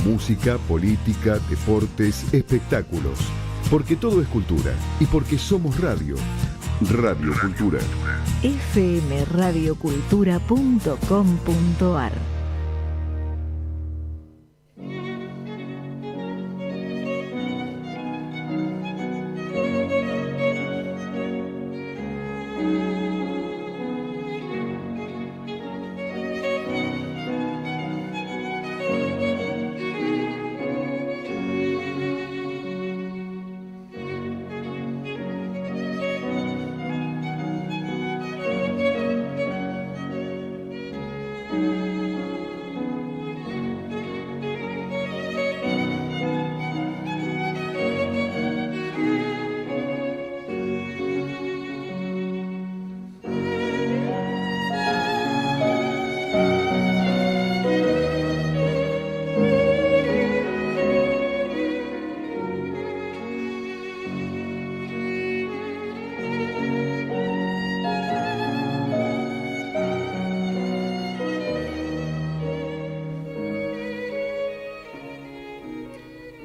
Música, política, deportes, espectáculos. Porque todo es cultura y porque somos radio. Radio Cultura. fmradiocultura.com.ar.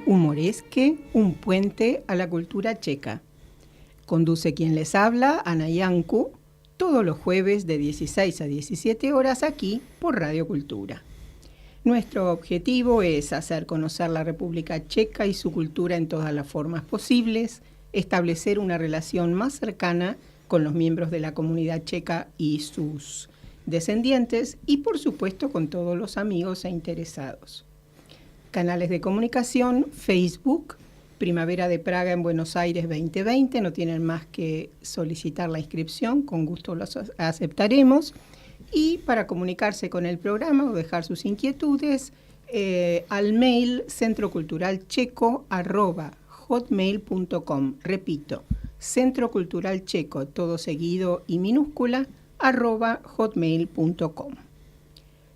Humoresque, un puente a la cultura checa. Conduce quien les habla, Ana Iancu, todos los jueves de 16 a 17 horas aquí por Radio Cultura. Nuestro objetivo es hacer conocer la República Checa y su cultura en todas las formas posibles, establecer una relación más cercana con los miembros de la comunidad checa y sus descendientes y, por supuesto, con todos los amigos e interesados. Canales de comunicación, Facebook, Primavera de Praga en Buenos Aires 2020, no tienen más que solicitar la inscripción, con gusto los aceptaremos. Y para comunicarse con el programa o dejar sus inquietudes, al mail centroculturalcheco@hotmail.com. Repito, centroculturalcheco, todo seguido y minúscula, @hotmail.com.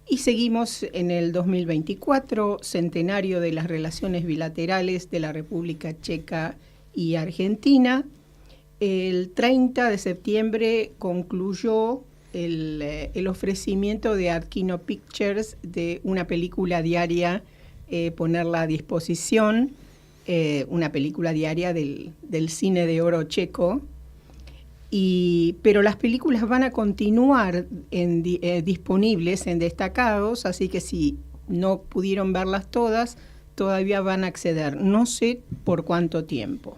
Y seguimos en el 2024, centenario de las relaciones bilaterales de la República Checa y Argentina. El 30 de septiembre concluyó el ofrecimiento de Arkino Pictures de una película diaria, ponerla a disposición, una película diaria del cine de oro checo. Pero las películas van a continuar disponibles en destacados, así que si no pudieron verlas todas, todavía van a acceder. No sé por cuánto tiempo.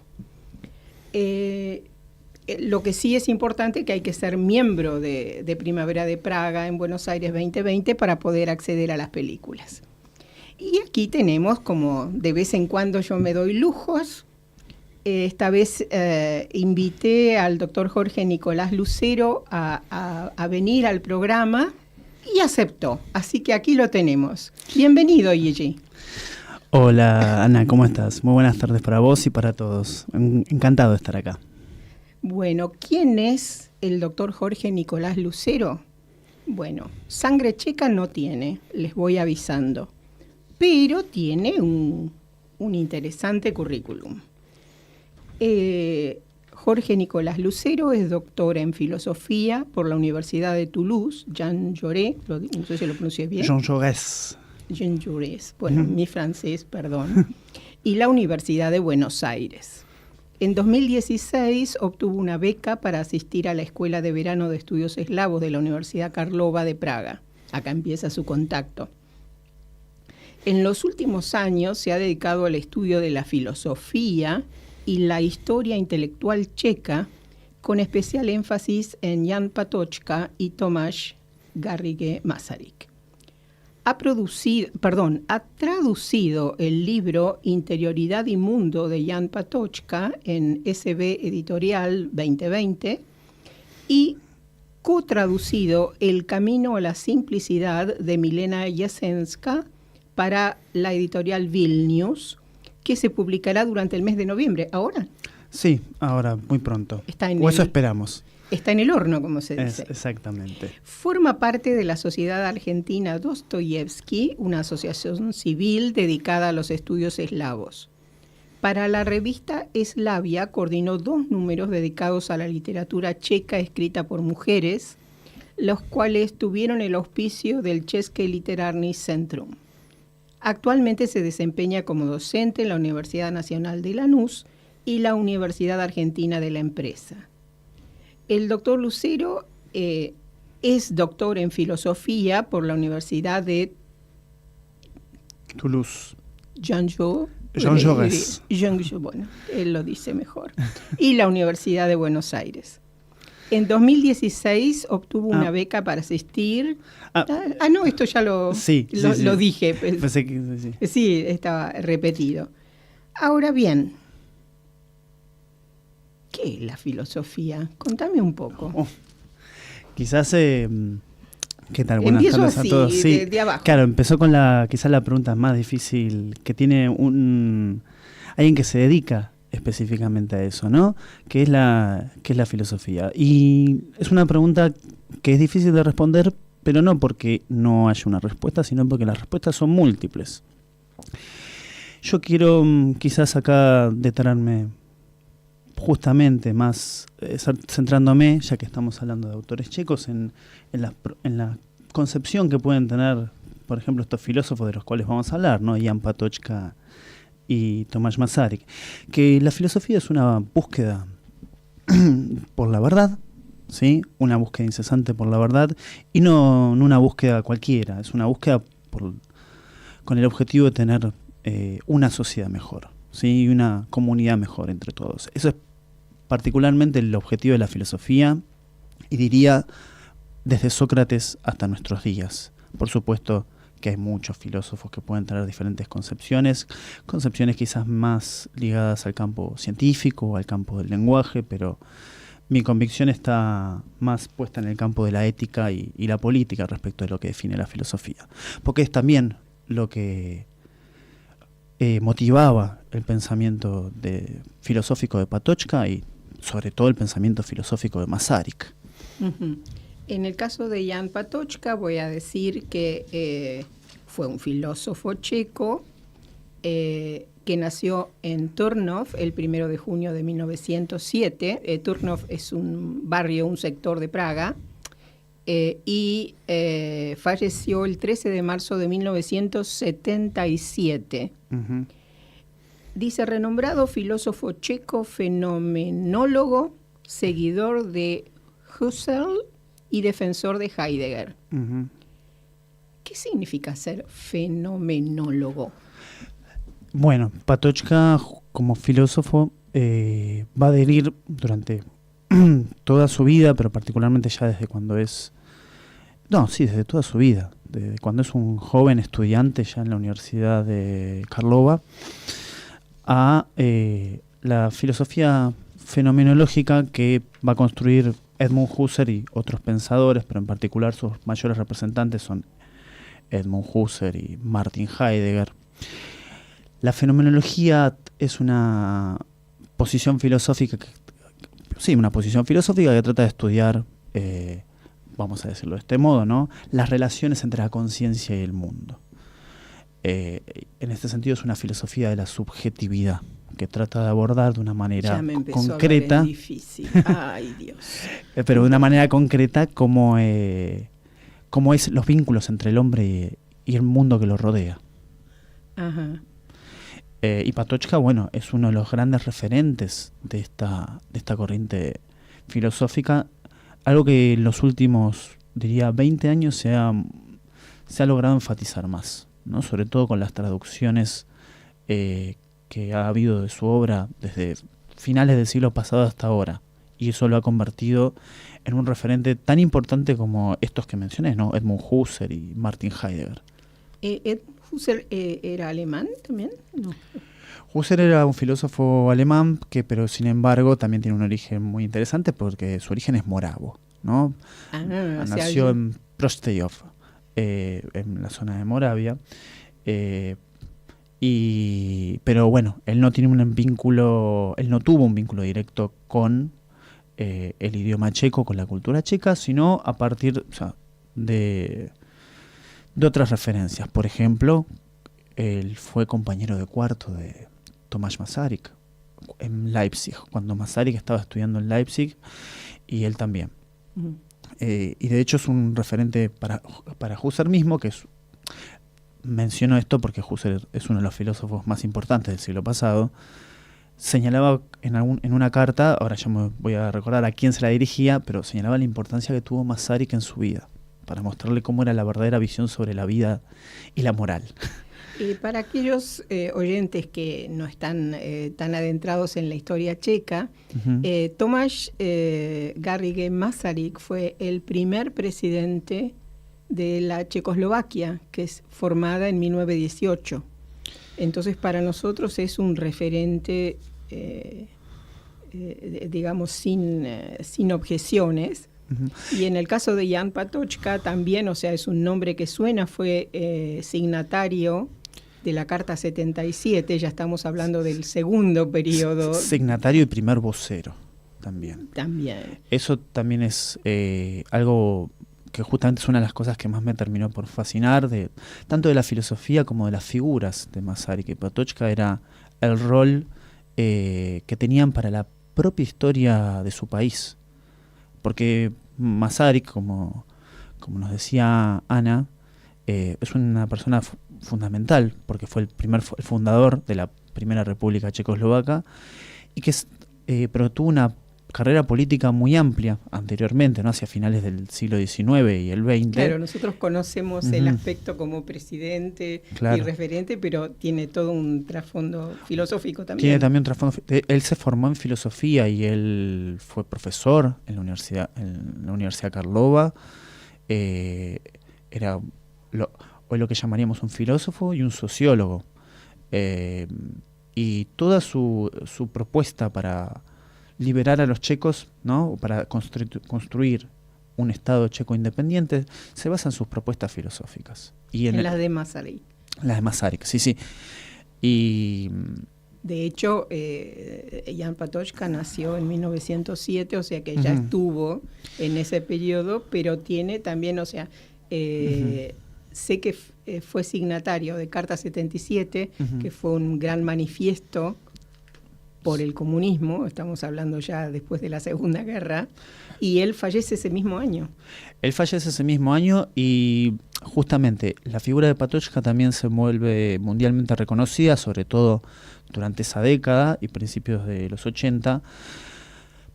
Lo que sí es importante es que hay que ser miembro de Primavera de Praga en Buenos Aires 2020 para poder acceder a las películas. Y aquí tenemos, como de vez en cuando yo me doy lujos, esta vez invité al doctor Jorge Nicolás Lucero a venir al programa y aceptó. Así que aquí lo tenemos. Bienvenido, Gigi. Hola, Ana, ¿cómo estás? Muy buenas tardes para vos y para todos. Encantado de estar acá. Bueno, ¿quién es el doctor Jorge Nicolás Lucero? Bueno, sangre checa no tiene, les voy avisando, pero tiene un interesante currículum. Jorge Nicolás Lucero es doctor en filosofía por la Universidad de Toulouse, Jean Jaurès, no sé si lo pronuncié bien. Jean Jaurès. Jean Jaurès, bueno, mi francés, perdón. Y la Universidad de Buenos Aires. En 2016 obtuvo una beca para asistir a la Escuela de Verano de Estudios Eslavos de la Universidad Karlova de Praga. Acá empieza su contacto. En los últimos años se ha dedicado al estudio de la filosofía y la historia intelectual checa, con especial énfasis en Jan Patočka y Tomáš Garrigue Masaryk. Ha traducido el libro Interioridad y Mundo de Jan Patočka en SB Editorial 2020 y cotraducido El Camino a la Simplicidad de Milena Jasenska para la editorial Vilnius, que se publicará durante el mes de noviembre. ¿Ahora? Sí, ahora, muy pronto. Eso esperamos. Está en el horno, como se dice. Exactamente. Forma parte de la Sociedad Argentina Dostoyevsky, una asociación civil dedicada a los estudios eslavos. Para la revista Eslavia coordinó 2 números dedicados a la literatura checa escrita por mujeres, los cuales tuvieron el auspicio del České literární centrum. Actualmente se desempeña como docente en la Universidad Nacional de Lanús y la Universidad Argentina de la Empresa. El doctor Lucero es doctor en filosofía por la Universidad de Toulouse. Jean-Jaurès. Bueno, él lo dice mejor. Y la Universidad de Buenos Aires. En 2016 obtuvo una beca para asistir. No, esto ya lo dije. Pensé que sí. Sí, estaba repetido. Ahora bien, ¿qué es la filosofía? Contame un poco. Quizás, ¿qué tal? Buenas Empiezo tardes así, a todos. Sí, de abajo. Claro, empezó con quizás la pregunta más difícil que tiene alguien que se dedica específicamente a eso, ¿no? ¿Qué es la filosofía? Y es una pregunta que es difícil de responder, pero no porque no haya una respuesta, sino porque las respuestas son múltiples. Yo quiero quizás acá detenerme justamente más centrándome, ya que estamos hablando de autores checos, en la concepción que pueden tener, por ejemplo, estos filósofos de los cuales vamos a hablar, ¿no? Jan Patočka y Tomáš Masaryk, que la filosofía es una búsqueda por la verdad, ¿sí? Una búsqueda incesante por la verdad, y no una búsqueda cualquiera, es una búsqueda con el objetivo de tener una sociedad mejor, ¿sí? Y una comunidad mejor entre todos. Eso es particularmente el objetivo de la filosofía, y diría desde Sócrates hasta nuestros días. Por supuesto que hay muchos filósofos que pueden tener diferentes concepciones quizás más ligadas al campo científico o al campo del lenguaje, pero mi convicción está más puesta en el campo de la ética y la política respecto de lo que define la filosofía, porque es también lo que motivaba el pensamiento filosófico de Patočka y sobre todo el pensamiento filosófico de Masaryk. Uh-huh. En el caso de Jan Patočka voy a decir que fue un filósofo checo que nació en Turnov el 1 de junio de 1907. Turnov es un barrio, un sector de Praga, y falleció el 13 de marzo de 1977. Uh-huh. Dice, renombrado filósofo checo, fenomenólogo, seguidor de Husserl y defensor de Heidegger. Uh-huh. ¿Qué significa ser fenomenólogo? Bueno, Patočka como filósofo va a adherir durante toda su vida, pero particularmente ya desde desde toda su vida, desde cuando es un joven estudiante ya en la Universidad de Karlova, a la filosofía fenomenológica que va a construir Edmund Husserl y otros pensadores, pero en particular sus mayores representantes son Edmund Husserl y Martin Heidegger. La fenomenología es una posición filosófica que trata de estudiar, vamos a decirlo de este modo, ¿no?, las relaciones entre la conciencia y el mundo. En este sentido es una filosofía de la subjetividad, que trata de abordar de una manera concreta, difícil. Ay, Dios. Pero de una manera concreta cómo es los vínculos entre el hombre y el mundo que lo rodea. Ajá. Y Patočka, bueno, es uno de los grandes referentes de esta corriente filosófica, algo que en los últimos, diría, 20 años se ha logrado enfatizar más, ¿no? Sobre todo con las traducciones que ha habido de su obra desde finales del siglo pasado hasta ahora, y eso lo ha convertido en un referente tan importante como estos que mencioné, ¿no? Edmund Husserl y Martin Heidegger. ¿Husserl era alemán también? No. Husserl era un filósofo alemán pero sin embargo también tiene un origen muy interesante porque su origen es moravo, ¿no? Nació en Prostějov, en la zona de Moravia, pero bueno, él no tuvo un vínculo directo con el idioma checo, con la cultura checa, sino a partir de otras referencias. Por ejemplo, él fue compañero de cuarto de Tomáš Masaryk en Leipzig, cuando Masaryk estaba estudiando en Leipzig, y él también. y de hecho es un referente para Husserl mismo, menciono esto porque Husserl es uno de los filósofos más importantes del siglo pasado. Señalaba en una carta, ahora ya me voy a recordar a quién se la dirigía, pero señalaba la importancia que tuvo Masaryk en su vida, para mostrarle cómo era la verdadera visión sobre la vida y la moral. Para aquellos oyentes que no están tan adentrados en la historia checa, Tomáš Garrigue Masaryk fue el primer presidente de la Checoslovaquia, que es formada en 1918. Entonces, para nosotros es un referente, digamos, sin objeciones. Y en el caso de Jan Patočka también, o sea, es un nombre que suena, fue signatario de la Carta 77, ya estamos hablando del segundo periodo. Signatario y primer vocero también. También. Eso también es algo que justamente es una de las cosas que más me terminó por fascinar, tanto de la filosofía como de las figuras de Masaryk y Patočka, era el rol que tenían para la propia historia de su país. Porque Masaryk, como nos decía Ana, es una persona fundamental, porque fue el fundador de la primera República Checoslovaca, y pero tuvo una carrera política muy amplia anteriormente, ¿no? Hacia finales del siglo XIX y el XX. Claro, nosotros conocemos el aspecto como presidente y referente, pero tiene todo un trasfondo filosófico también. Tiene también un trasfondo. Él se formó en filosofía y él fue profesor en la Universidad Karlova. Era hoy lo que llamaríamos un filósofo y un sociólogo. Y toda su propuesta para liberar a los checos, ¿no? Para construir un Estado checo independiente, se basa en sus propuestas filosóficas. Y en las de Masaryk. Las de Masaryk, sí. Y de hecho, Jan Patočka nació en 1907, o sea que ya estuvo en ese periodo, pero tiene también, o sea, sé que fue signatario de Carta 77, que fue un gran manifiesto por el comunismo, estamos hablando ya después de la Segunda Guerra, y él fallece ese mismo año. Él fallece ese mismo año y justamente la figura de Patočka también se vuelve mundialmente reconocida, sobre todo durante esa década y principios de los 80,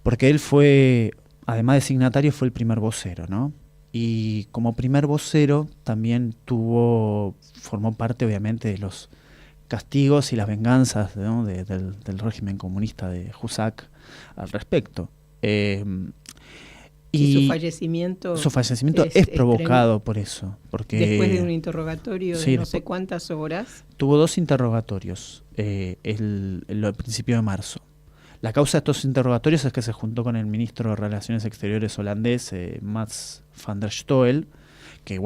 porque él fue, además de signatario, fue el primer vocero, ¿no? Y como primer vocero también formó parte obviamente de los castigos y las venganzas, ¿no? del régimen comunista de Husak al respecto. Y su fallecimiento es provocado por eso. Porque después de un interrogatorio de no sé cuántas horas. Tuvo 2 interrogatorios al principio de marzo. La causa de estos interrogatorios es que se juntó con el ministro de Relaciones Exteriores holandés, Mats van der Stoel, que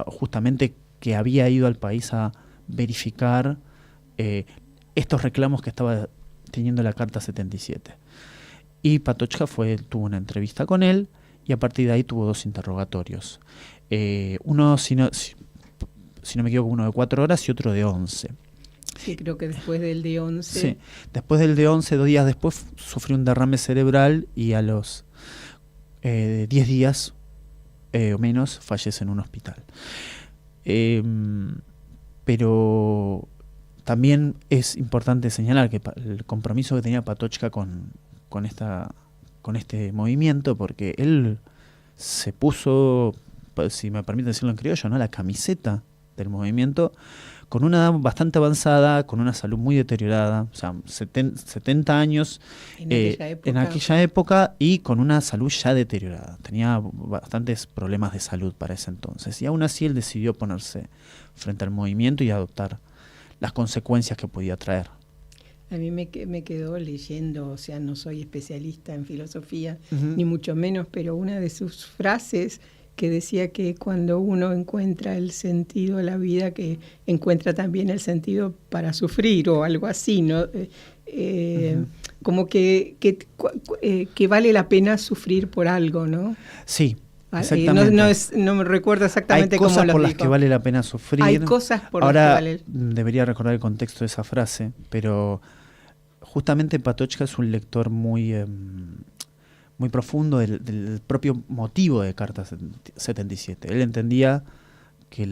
justamente que había ido al país a verificar estos reclamos que estaba teniendo la Carta 77. Y Patočka tuvo una entrevista con él y a partir de ahí tuvo 2 interrogatorios. Uno, si no me equivoco, uno de 4 horas y otro de 11. Sí, creo que después del de 11. Sí, después del de 11, 2 días después, sufrió un derrame cerebral y a los 10 días o menos fallece en un hospital. Pero también es importante señalar que el compromiso que tenía Patočka con este movimiento, porque él se puso, si me permite decirlo en criollo, ¿no?, la camiseta del movimiento con una edad bastante avanzada, con una salud muy deteriorada, o sea, 70 años en aquella época y con una salud ya deteriorada. Tenía bastantes problemas de salud para ese entonces y aún así él decidió ponerse frente al movimiento y adoptar las consecuencias que podía traer. A mí me quedó leyendo, o sea, no soy especialista en filosofía, ni mucho menos, pero una de sus frases que decía que cuando uno encuentra el sentido de la vida, que encuentra también el sentido para sufrir o algo así, ¿no? Como que vale la pena sufrir por algo, ¿no? Sí, exactamente. No me recuerdo exactamente cómo lo dijo. Hay cosas por las que vale la pena sufrir. Hay cosas por las que vale. Ahora debería recordar el contexto de esa frase, pero justamente Patočka es un lector muy muy profundo del propio motivo de Carta 77. Él entendía que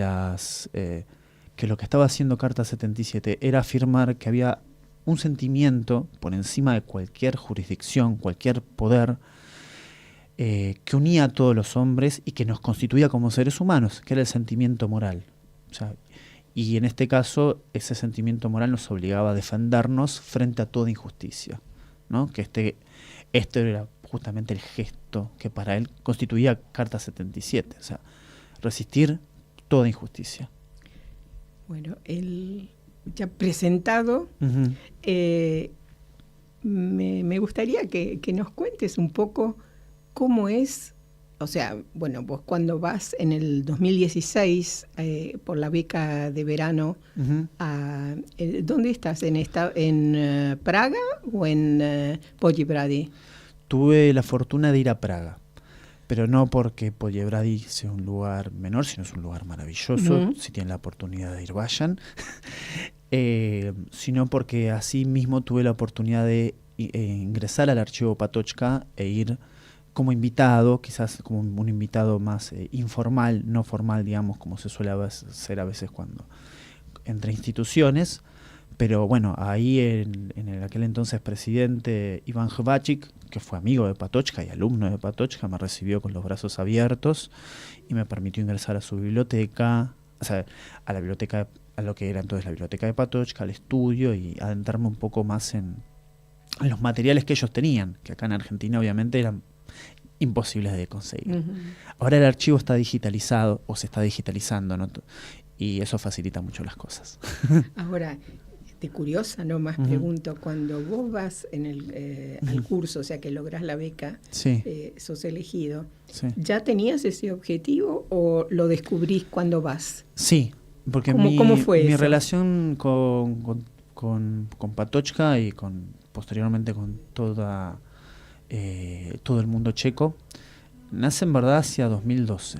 que lo que estaba haciendo Carta 77 era afirmar que había un sentimiento por encima de cualquier jurisdicción, cualquier poder, que unía a todos los hombres y que nos constituía como seres humanos, que era el sentimiento moral. O sea, y en este caso, ese sentimiento moral nos obligaba a defendernos frente a toda injusticia, ¿no? Que este era justamente el gesto que para él constituía Carta 77, o sea, resistir toda injusticia. Bueno, él ya presentado, Uh-huh. me gustaría que nos cuentes un poco cómo es, o sea, bueno, vos cuando vas en el 2016 por la beca de verano, Uh-huh. ¿Dónde estás? ¿En Praga o en Poděbrady? Tuve la fortuna de ir a Praga, pero no porque Poděbrady sea un lugar menor, sino es un lugar maravilloso. Uh-huh. Si tienen la oportunidad de ir, vayan. Sino porque así mismo tuve la oportunidad de ingresar al archivo Patočka e ir como invitado, quizás como un invitado más informal, no formal, digamos, como se suele hacer a veces cuando entre instituciones. Pero bueno, ahí en aquel entonces presidente Iván Hrbačić, que fue amigo de Patočka y alumno de Patočka, me recibió con los brazos abiertos y me permitió ingresar a su biblioteca, o sea, a la biblioteca, a lo que era entonces la biblioteca de Patočka, al estudio, y adentrarme un poco más en los materiales que ellos tenían, que acá en Argentina obviamente eran imposibles de conseguir. Uh-huh. Ahora el archivo está digitalizado, o se está digitalizando, ¿no? Y eso facilita mucho las cosas. Ahora, de curiosa nomás Uh-huh. pregunto, cuando vos vas al curso, o sea que lográs la beca, Sí, sos elegido, sí. ¿ya tenías ese objetivo o lo descubrís cuando vas? Sí, porque ¿Cómo fue mi eso? relación con Patočka y posteriormente con todo el mundo checo nace en verdad hacia 2012,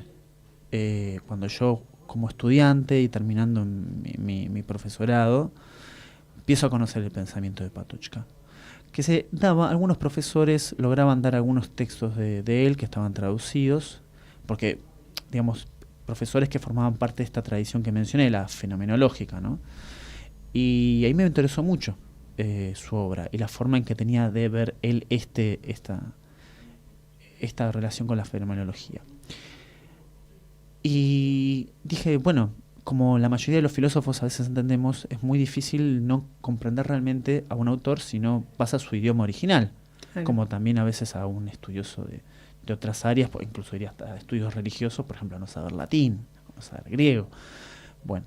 cuando yo como estudiante y terminando mi profesorado empiezo a conocer el pensamiento de Patočka, que se daba, algunos profesores lograban dar algunos textos de él que estaban traducidos, porque digamos profesores que formaban parte de esta tradición que mencioné, la fenomenológica, ¿no? Y ahí me interesó mucho su obra y la forma en que tenía de ver él esta relación con la fenomenología. Y dije, bueno, como la mayoría de los filósofos a veces entendemos, es muy difícil no comprender realmente a un autor si no pasa su idioma original, Claro. como también a veces a un estudioso de otras áreas, incluso iría hasta estudios religiosos, por ejemplo, no saber latín, no saber griego. Bueno,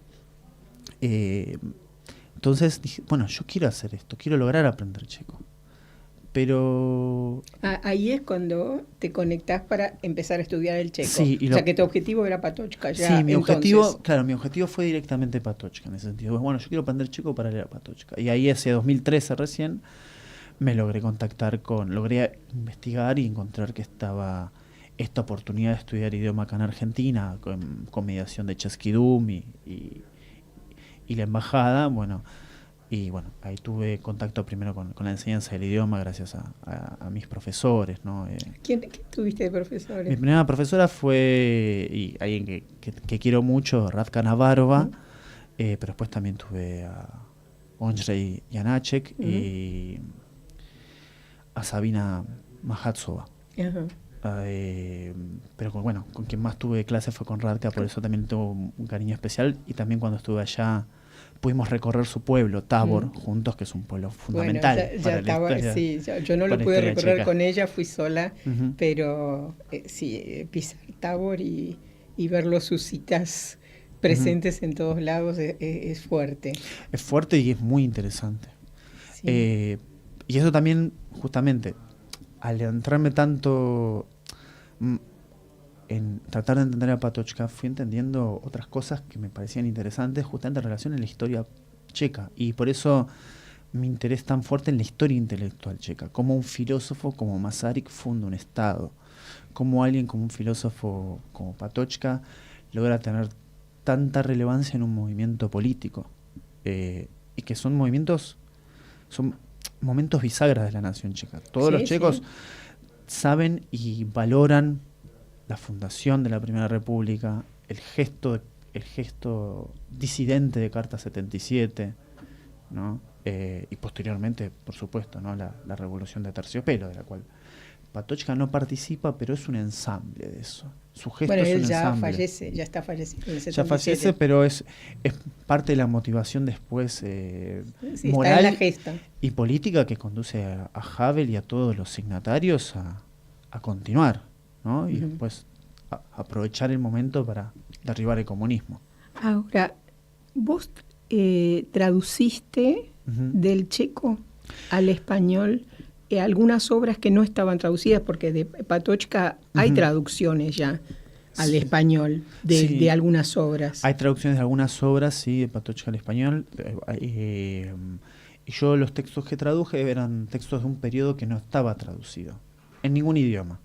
entonces dije, bueno, yo quiero hacer esto, quiero lograr aprender checo. Pero Ahí es cuando te conectás para empezar a estudiar el checo. Sí, o sea que tu objetivo era Patočka ya. sí, mi entonces. objetivo fue directamente Patočka, en ese sentido. Bueno, yo quiero aprender checo para leer Patočka. Y ahí hacia 2013 recién me logré logré investigar y encontrar que estaba esta oportunidad de estudiar idioma acá en Argentina, con mediación de Chesquidum y la embajada, bueno. Y bueno, ahí tuve contacto primero con la enseñanza del idioma gracias a mis profesores, ¿no? ¿Quién tuviste de Mi profesores? primera profesora fue alguien que quiero mucho, Radka Navarova, Uh-huh. pero después también tuve a Ondřej Janáček Uh-huh. y a Sabina Mahatsova. Ajá. Pero con quien más tuve clase fue con Radka, por eso también tengo un cariño especial. Y también cuando estuve allá pudimos recorrer su pueblo, Tábor, juntos, que es un pueblo fundamental. Bueno, para la Tábor, historia, sí, yo no lo para la pude historia recorrer checa. con ella, fui sola, Ujú. pero sí, pisar Tábor y ver los susitas presentes en todos lados es fuerte. Es fuerte y es muy interesante. Sí. Y eso también, justamente, al entrarme tanto en tratar de entender a Patočka, fui entendiendo otras cosas que me parecían interesantes, justamente en relación a la historia checa. Y por eso mi interés tan fuerte en la historia intelectual checa. Como un filósofo como Masaryk funda un Estado. Como alguien como un filósofo como Patočka logra tener tanta relevancia en un movimiento político. Y que son momentos bisagras de la nación checa. Todos Sí, los checos sí. saben y valoran la fundación de la Primera República, el gesto disidente de Carta 77, ¿no? Y posteriormente, por supuesto, ¿no? la Revolución de Terciopelo, de la cual Patočka no participa, pero es un ensamble de eso. Su gesto Bueno, es él un ya ensamble. fallece, ya está fallecido en el 77. Ya fallece, pero es parte de la motivación después Sí, moral está en la gesta. y política que conduce a Havel y a todos los signatarios a continuar, ¿no? Y después aprovechar el momento para derribar el comunismo. Ahora, vos traduciste del checo al español algunas obras que no estaban traducidas, porque de Patočka hay traducciones ya al español de algunas obras. Hay traducciones de algunas obras, sí, de Patočka al español. Y yo los textos que traduje eran textos de un periodo que no estaba traducido en ningún idioma.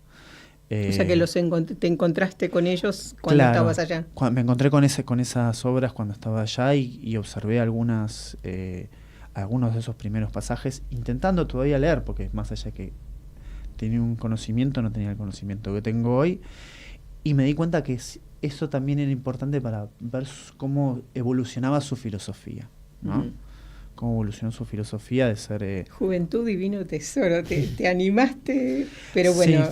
O sea que te encontraste con ellos cuando estabas allá. Me encontré con esas obras cuando estaba allá y observé algunos de esos primeros pasajes, intentando todavía leer, porque más allá que tenía un conocimiento, no tenía el conocimiento que tengo hoy, y me di cuenta que eso también era importante para ver cómo evolucionaba su filosofía, ¿no? Cómo evolucionó su filosofía de ser... Juventud, divino tesoro, te animaste, pero bueno...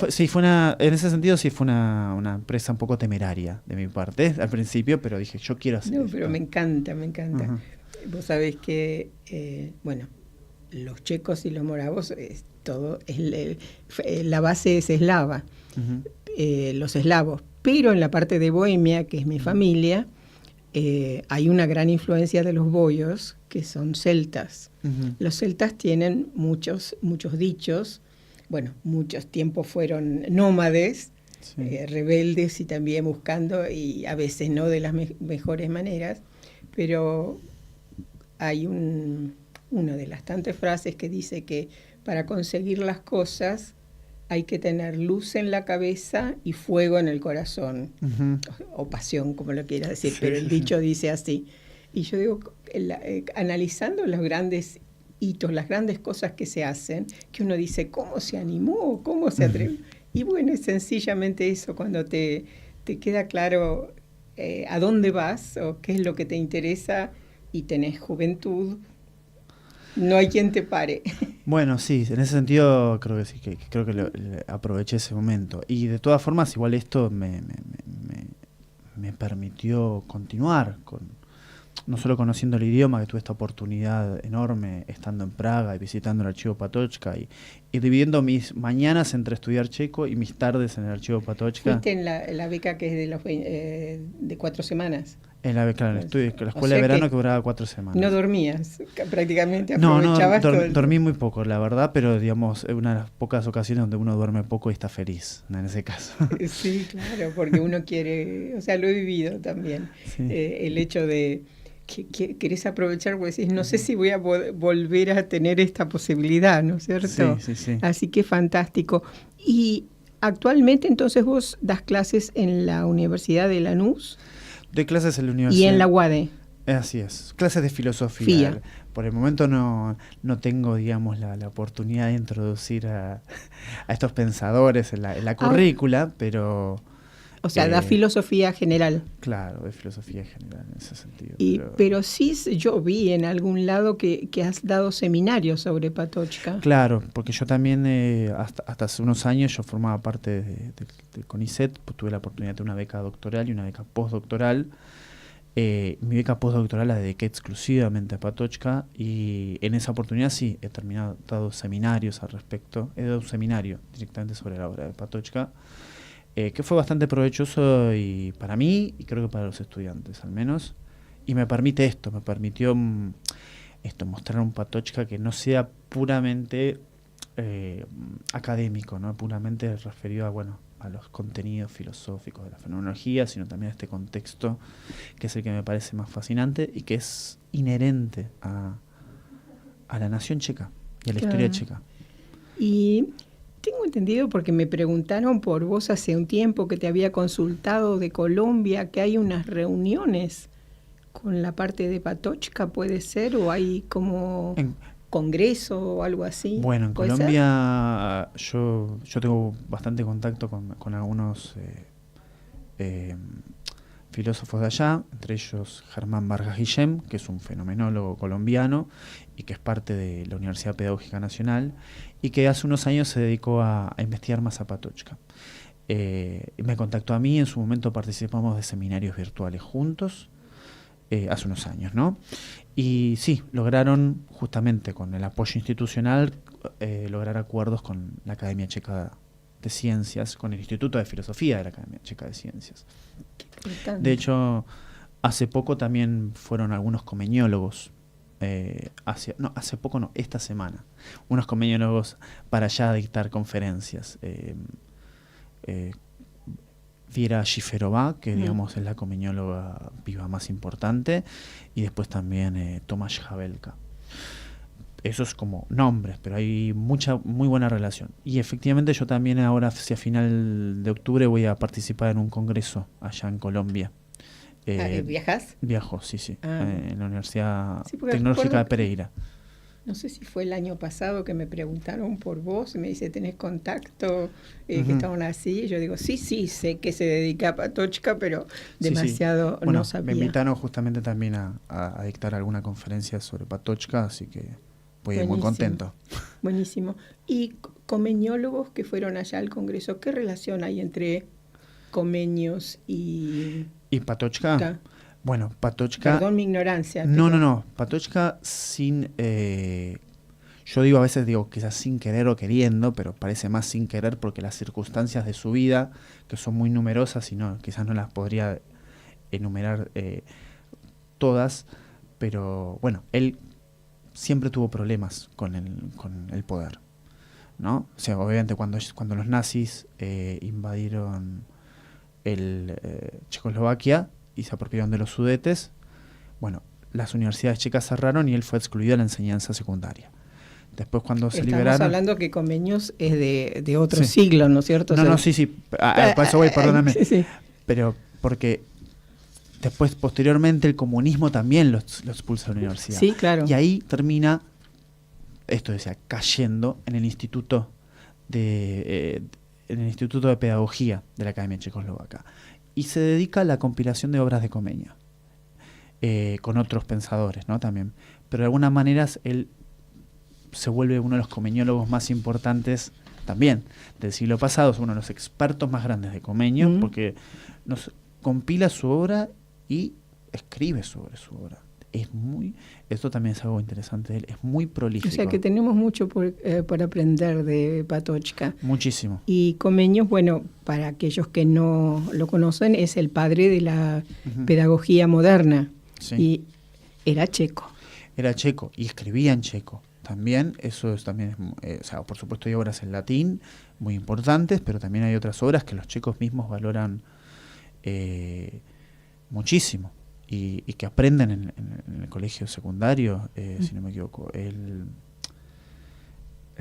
En ese sentido sí fue una empresa un poco temeraria de mi parte al principio, pero dije, yo quiero hacer esto. Pero me encanta. Vos sabés que, los checos y los moravos, la base es eslava, los eslavos, pero en la parte de Bohemia, que es mi familia, hay una gran influencia de los boyos, que son celtas. Los celtas tienen muchos dichos, muchos tiempos fueron nómades, rebeldes y también buscando, y a veces no de las mejores maneras, pero hay una de las tantas frases que dice que para conseguir las cosas hay que tener luz en la cabeza y fuego en el corazón, o pasión, como lo quieras decir, pero el dicho dice así. Y yo digo, analizando los grandes hitos, las grandes cosas que se hacen, que uno dice, ¿cómo se animó? ¿Cómo se atrevió? Y bueno, es sencillamente eso, cuando te queda claro a dónde vas o qué es lo que te interesa y tenés juventud, no hay quien te pare. Bueno, sí, en ese sentido creo que sí, creo que aproveché ese momento. Y de todas formas, igual esto me permitió continuar no solo conociendo el idioma, que tuve esta oportunidad enorme estando en Praga y visitando el archivo Patočka y dividiendo mis mañanas entre estudiar checo y mis tardes en el archivo Patočka. ¿Fuiste en la beca que es de 4 semanas? En la beca, la escuela de verano que duraba 4 semanas. No dormías, prácticamente aprovechabas dormí muy poco, la verdad, pero digamos, es una de las pocas ocasiones donde uno duerme poco y está feliz, en ese caso. Sí, claro, porque uno quiere, lo he vivido también, el hecho de que querés aprovechar, porque decís, no sé si voy a volver a tener esta posibilidad, ¿no es cierto? Sí. Así que fantástico. Y actualmente entonces vos das clases en la Universidad de Lanús. Doy clases en la universidad. Y en la UADE. Así es, clases de filosofía. Por el momento no tengo, digamos, la oportunidad de introducir a estos pensadores en la currícula, pero... O sea, da filosofía general. Claro, de filosofía general en ese sentido. Pero sí, yo vi en algún lado que has dado seminarios sobre Patočka. Claro, porque yo también, hasta hace unos años, yo formaba parte del CONICET, pues tuve la oportunidad de tener una beca doctoral y una beca postdoctoral. Mi beca postdoctoral la dediqué exclusivamente a Patočka y en esa oportunidad sí, he dado seminarios al respecto. He dado un seminario directamente sobre la obra de Patočka. Que fue bastante provechoso y para mí y creo que para los estudiantes al menos, y me permitió mostrar un Patočka que no sea puramente académico, no puramente referido a los contenidos filosóficos de la fenomenología, sino también a este contexto que es el que me parece más fascinante y que es inherente a la nación checa y a la historia checa. Y tengo entendido, porque me preguntaron por vos hace un tiempo que te había consultado de Colombia, que hay unas reuniones con la parte de Patočka, ¿puede ser? ¿O hay como congreso o algo así. Bueno, en ¿Puede Colombia yo tengo bastante contacto con algunos filósofos de allá, entre ellos Germán Vargas Guillem, que es un fenomenólogo colombiano y que es parte de la Universidad Pedagógica Nacional y que hace unos años se dedicó a investigar más a Patochka. Me contactó a mí, en su momento participamos de seminarios virtuales juntos, hace unos años, ¿no? Y sí, lograron, justamente con el apoyo institucional, lograr acuerdos con la Academia Checa de Ciencias, con el Instituto de Filosofía de la Academia Checa de Ciencias. De hecho, hace poco también fueron algunos comeniólogos, esta semana, unos comeniólogos para allá a dictar conferencias. Viera Shiferová, que digamos es la comenióloga viva más importante, y después también Tomás Javelka. Esos como nombres, pero hay muy buena relación. Y efectivamente yo también ahora, hacia final de octubre, voy a participar en un congreso allá en Colombia. ¿Viajas? Viajo, sí. En la Universidad Sí, Tecnológica de Pereira. No sé si fue el año pasado que me preguntaron por vos y me dice, ¿tenés contacto? Que estaban así. Y yo digo, sí, sé que se dedica a Patochka, pero demasiado Bueno, no sabía. Me invitaron justamente también a dictar alguna conferencia sobre Patochka, así que voy muy contento. Buenísimo. ¿Y comeniólogos que fueron allá al Congreso, qué relación hay entre Comenios y Patochka? Bueno, Patochka... Perdón mi ignorancia. No. Patochka yo digo a veces, quizás sin querer o queriendo, pero parece más sin querer porque las circunstancias de su vida, que son muy numerosas y quizás no las podría enumerar todas, pero bueno, él siempre tuvo problemas con el poder, ¿no? O sea, obviamente cuando los nazis invadieron Checoslovaquia y se apropiaron de los Sudetes, bueno, las universidades checas cerraron y él fue excluido de la enseñanza secundaria. Después cuando se liberaron... Estamos hablando que Comenius es de otro siglo, ¿no es cierto? Sí. Para eso voy, perdóname. Sí. Pero porque después, posteriormente, el comunismo también lo expulsa de la universidad. Sí, claro. Y ahí termina, cayendo en el Instituto de Pedagogía de la Academia Checoslovaca. Y se dedica a la compilación de obras de Comenia, con otros pensadores, ¿no? También. Pero de alguna manera él se vuelve uno de los comeniólogos más importantes también del siglo pasado, es uno de los expertos más grandes de Comenio, porque nos compila su obra y escribe sobre su obra. Esto también es algo interesante de él, es muy prolífico. O sea que tenemos mucho por aprender de Patochka. Muchísimo. Y Comenius, bueno, para aquellos que no lo conocen, es el padre de la pedagogía moderna. Sí. Y era checo. Era checo y escribía en checo. También, por supuesto hay obras en latín muy importantes, pero también hay otras obras que los checos mismos valoran muchísimo y que aprenden en el colegio secundario, si no me equivoco, el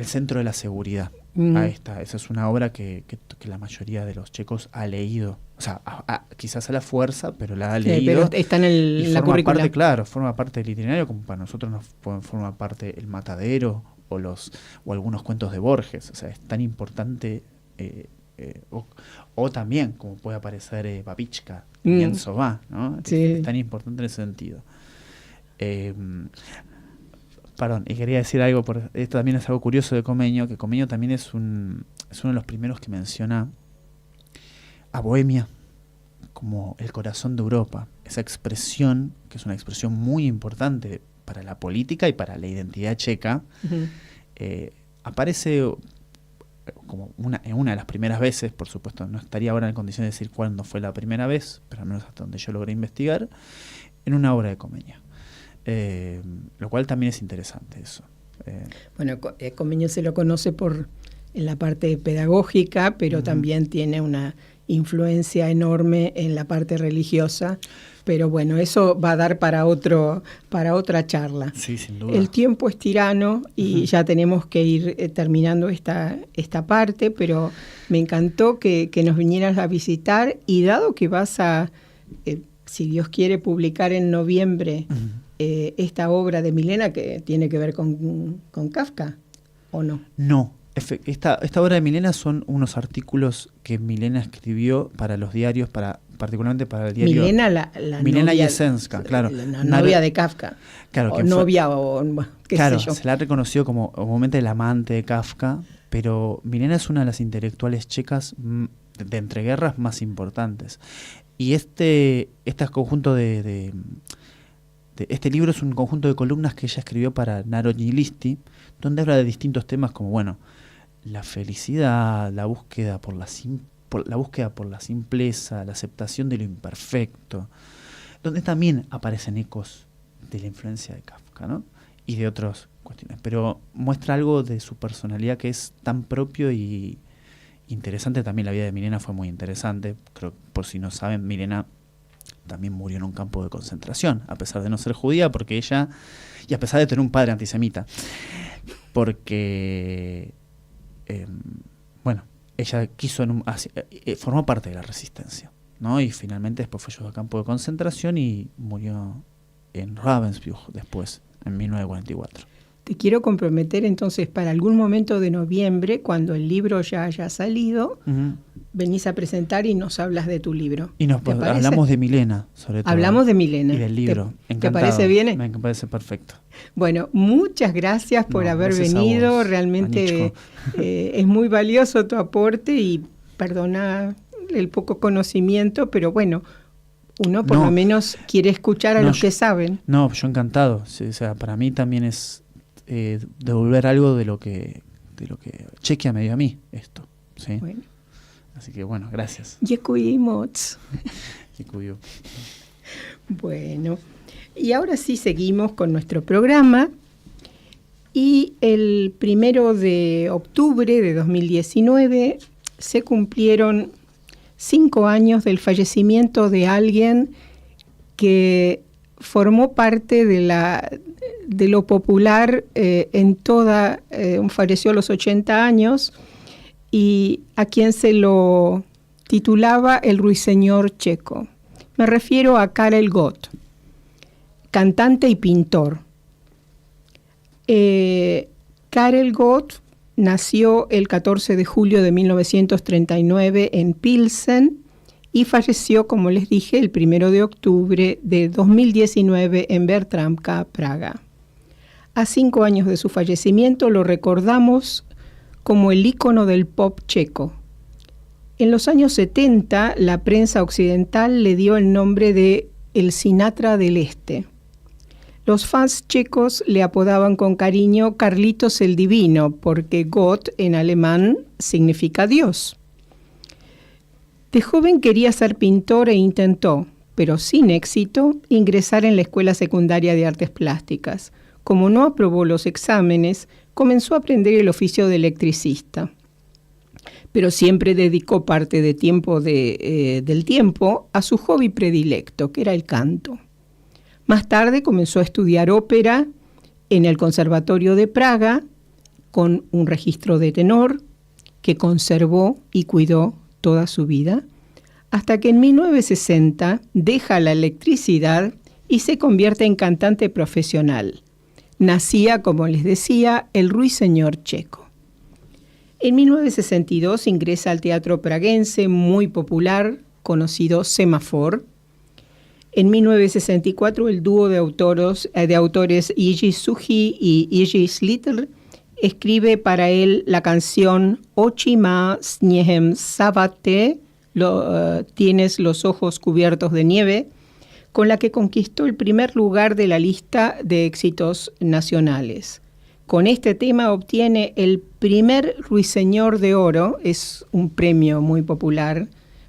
Centro de la Seguridad. Ahí está, esa es una obra que la mayoría de los checos ha leído, o sea, quizás a la fuerza, pero la ha leído. Pero está en la currícula. Forma parte del itinerario, como para nosotros forma parte El Matadero o algunos cuentos de Borges. O sea, es tan importante, o también, como puede aparecer Babichka, en Sová, ¿no? Sí. Es tan importante en ese sentido. Perdón, y quería decir algo, esto también es algo curioso de Comenius, que Comenius también es uno de los primeros que menciona a Bohemia como el corazón de Europa. Esa expresión, que es una expresión muy importante para la política y para la identidad checa, aparece como una de las primeras veces, por supuesto, no estaría ahora en condición de decir cuándo fue la primera vez, pero al menos hasta donde yo logré investigar, en una obra de Comenius. Lo cual también es interesante eso. Bueno, Comenius se lo conoce en la parte pedagógica, pero también tiene una influencia enorme en la parte religiosa. Pero bueno, eso va a dar para otra charla. Sí, sin duda. El tiempo es tirano y ya tenemos que ir terminando esta parte, pero me encantó que nos vinieras a visitar y dado que vas a, si Dios quiere, publicar en noviembre esta obra de Milena que tiene que ver con Kafka, ¿o no? No. Esta obra de Milena son unos artículos que Milena escribió para los diarios, particularmente para el diario... Milena, la Milena novia, Yesenska, claro. La novia de Kafka. Claro, o novia, o qué claro, sé yo. se la ha reconocido como obviamente el amante de Kafka, pero Milena es una de las intelectuales checas de entreguerras más importantes. Y este conjunto de este libro es un conjunto de columnas que ella escribió para Narodni Listi, donde habla de distintos temas como, bueno, la felicidad, la búsqueda por la simpleza, la aceptación de lo imperfecto, donde también aparecen ecos de la influencia de Kafka, ¿no? Y de otras cuestiones, pero muestra algo de su personalidad que es tan propio y interesante. También la vida de Milena fue muy interesante. Creo, por si no saben, Milena también murió en un campo de concentración, a pesar de no ser judía, porque ella, y a pesar de tener un padre antisemita, porque ella quiso formó parte de la resistencia, ¿no? Y finalmente después fue llevada a campo de concentración y murió en Ravensbrück después, en 1944. Te quiero comprometer entonces para algún momento de noviembre, cuando el libro ya haya salido, venís a presentar y nos hablas de tu libro. Y hablamos de Milena, sobre todo. Hablamos de Milena. Y del libro. ¿Te parece bien? Me parece perfecto. Bueno, muchas gracias por haber venido. Vos, realmente es muy valioso tu aporte y perdona el poco conocimiento, pero bueno, uno por lo menos quiere escuchar a los que saben. No, yo encantado. Sí, o sea, para mí también es devolver algo de lo que Chequia me dio a mí, esto. ¿sí? Bueno. Así que bueno, gracias. Yekuyimots. Yekuyu. Bueno, y ahora sí seguimos con nuestro programa. Y el 1 de octubre de 2019 se cumplieron 5 años del fallecimiento de alguien que formó parte de lo popular falleció a los 80 años, y a quien se lo titulaba el ruiseñor checo. Me refiero a Karel Gott, cantante y pintor. Karel Gott nació el 14 de julio de 1939 en Pilsen y falleció, como les dije, el 1 de octubre de 2019 en Bertramka, Praga. A 5 años de su fallecimiento lo recordamos como el ícono del pop checo. En los años 70, la prensa occidental le dio el nombre de el Sinatra del Este. Los fans checos le apodaban con cariño Carlitos el Divino, porque Gott en alemán significa Dios. De joven quería ser pintor e intentó, pero sin éxito, ingresar en la Escuela Secundaria de Artes Plásticas. Como no aprobó los exámenes, comenzó a aprender el oficio de electricista. Pero siempre dedicó parte del tiempo a su hobby predilecto, que era el canto. Más tarde comenzó a estudiar ópera en el Conservatorio de Praga, con un registro de tenor que conservó y cuidó toda su vida, hasta que en 1960 deja la electricidad y se convierte en cantante profesional. Nacía, como les decía, el ruiseñor checo. En 1962 ingresa al teatro praguense muy popular, conocido Semafor. En 1964 el dúo de autores Jiří Suchý y Jiří Sliter escribe para él la canción Oči má sněhem zavate, tienes los ojos cubiertos de nieve, con la que conquistó el primer lugar de la lista de éxitos nacionales. Con este tema obtiene el primer Ruiseñor de Oro, es un premio muy popular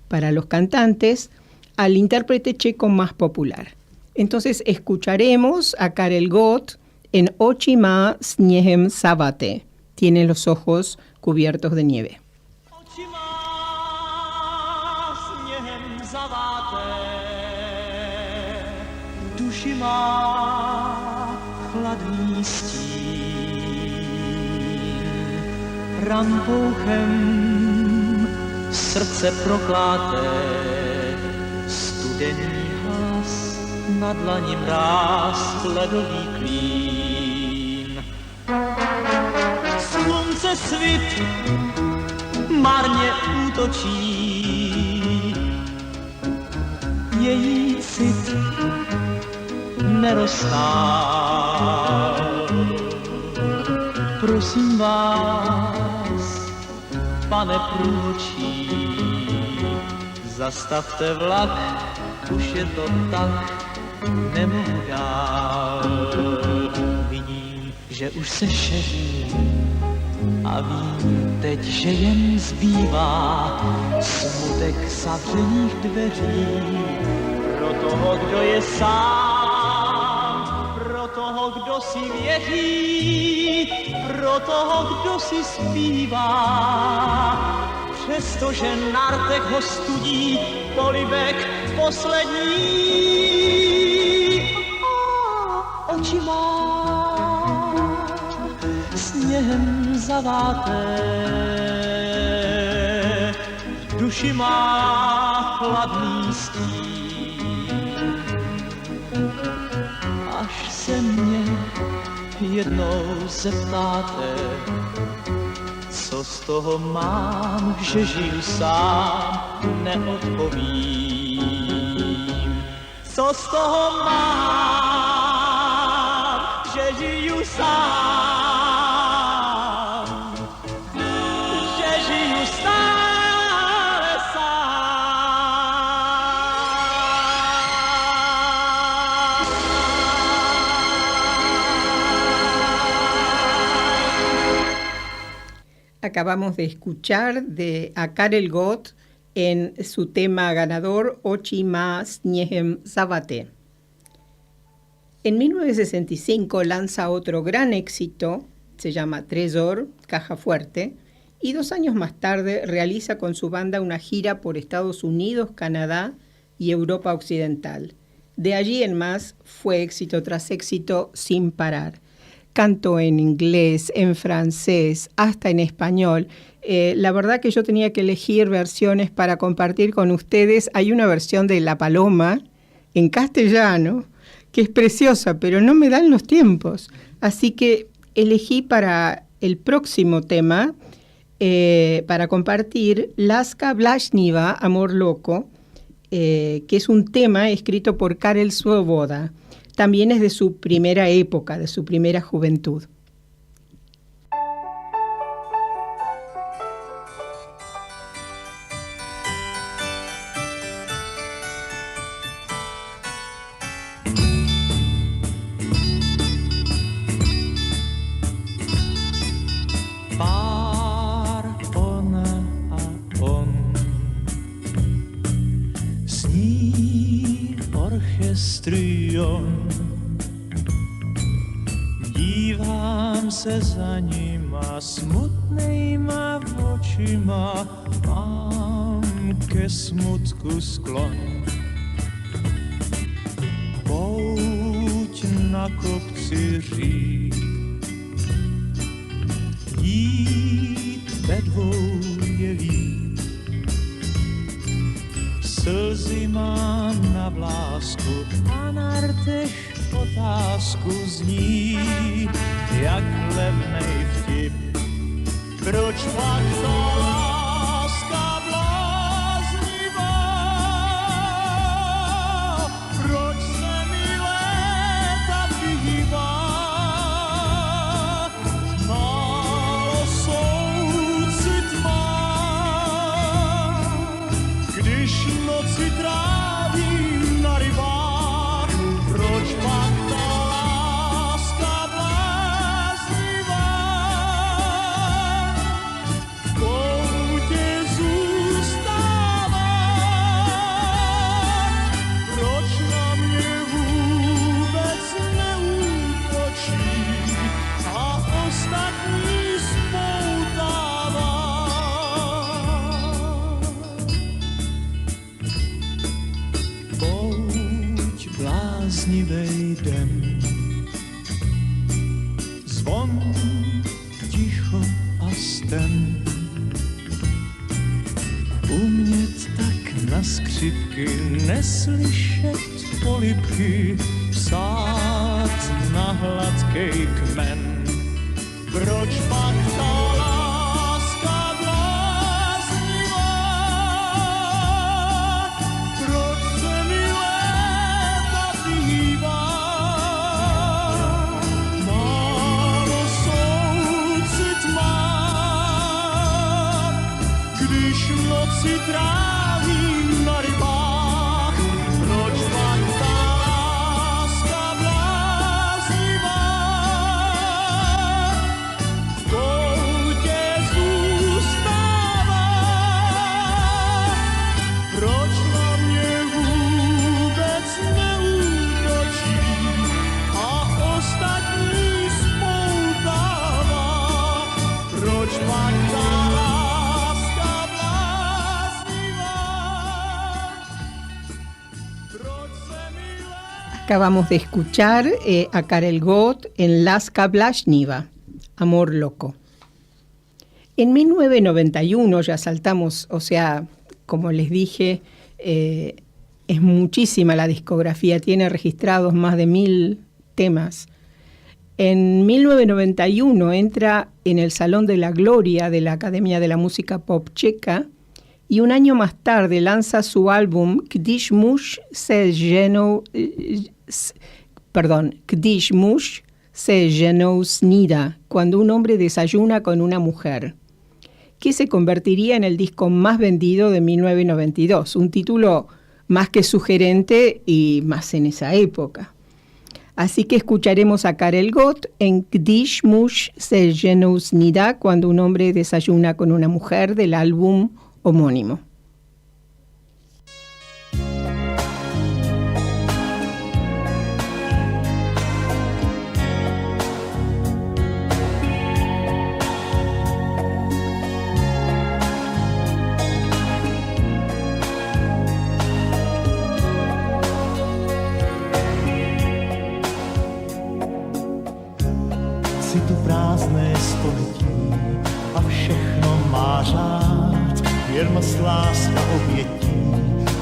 para los cantantes, al intérprete checo más popular. Entonces escucharemos a Karel Gott en Oči má sněhem zavate, tiene los ojos cubiertos de nieve. Oči má sněhem zavate, duši má chladný stín, rampouchem srdce prokláté, studený hlas na dlani mráz ledový klín. Slunce svit marně útočí, její cit neroztál. Prosím vás, pane průvodčí, zastavte vlak, už je to tak, nemohu dál. Vidím, že už se šeří a vím teď, že jen zbývá smutek zavřených dveří. Pro toho, kdo je sám, pro toho, kdo si věří, pro toho, kdo si zpívá. Přestože na rtech ho studí polibek poslední. Oči má sněhem zaváté, v duši má chladný stín. Až se mě jednou zeptáte, co z toho mám, že žiju sám, neodpovím. Co z toho mám, že žiju sám, že žiju stále sám. Acabamos de escuchar a Karel Gott en su tema ganador Ochi Ma Sniehem Zavate. En 1965 lanza otro gran éxito, se llama Tresor, Caja Fuerte, y 2 años más tarde realiza con su banda una gira por Estados Unidos, Canadá y Europa Occidental. De allí en más fue éxito tras éxito sin parar. Canto en inglés, en francés, hasta en español. La verdad que yo tenía que elegir versiones para compartir con ustedes. Hay una versión de La Paloma en castellano, que es preciosa, pero no me dan los tiempos. Así que elegí para el próximo tema, para compartir, Laska Blasniva, Amor Loco, que es un tema escrito por Karel Svoboda. También es de su primera época, de su primera juventud. Pár ona a on sní orchestrion. Dívám se za nima smutnejma očima, mám ke smutku sklon. Pouť na kopci řík, jít ve dvou je líp. Slzy mám na vlásku a na rtech otázku zní, jak levnej vtip. Proč pak ta láska bláznivá? Proč se mi léta vyhýbá? Málo soucit má, když noci trávím na rybách. Proč pak ta láska bláznivá? V koutě zůstává. Proč na mě vůbec neútočí a ostatní spoutává? Pouť bláznivej den, zvon, ticho a sten. Umět tak na na skřipky, neslyšet polibky, psát na hladkej kmen. Proč pak ta láska bláznivá? Proč se mi léta bývá? Málo soucit mám, když noci trávím na rybách. Proč pak ta láska bláznivá? V koutě zůstává. Proč na mě vůbec neútočí a ostatní spoutává? Proč pak ta láska bláznivá? Proč se mi Acabamos de escuchar a Karel Gott en Láska bláznivá, Amor loco. En 1991 ya saltamos, o sea, como les dije, es muchísima la discografía, tiene registrados más de 1000 temas. En 1991 entra en el Salón de la Gloria de la Academia de la Música Pop Checa y un año más tarde lanza su álbum Když muž se ženou snída, cuando un hombre desayuna con una mujer, que se convertiría en el disco más vendido de 1992, un título más que sugerente y más en esa época. Así que escucharemos a Karel Gott en Když muž se ženou snída, cuando un hombre desayuna con una mujer, del álbum homónimo. Citu prázdné století a všechno má řád. Věrnost, láska, obětí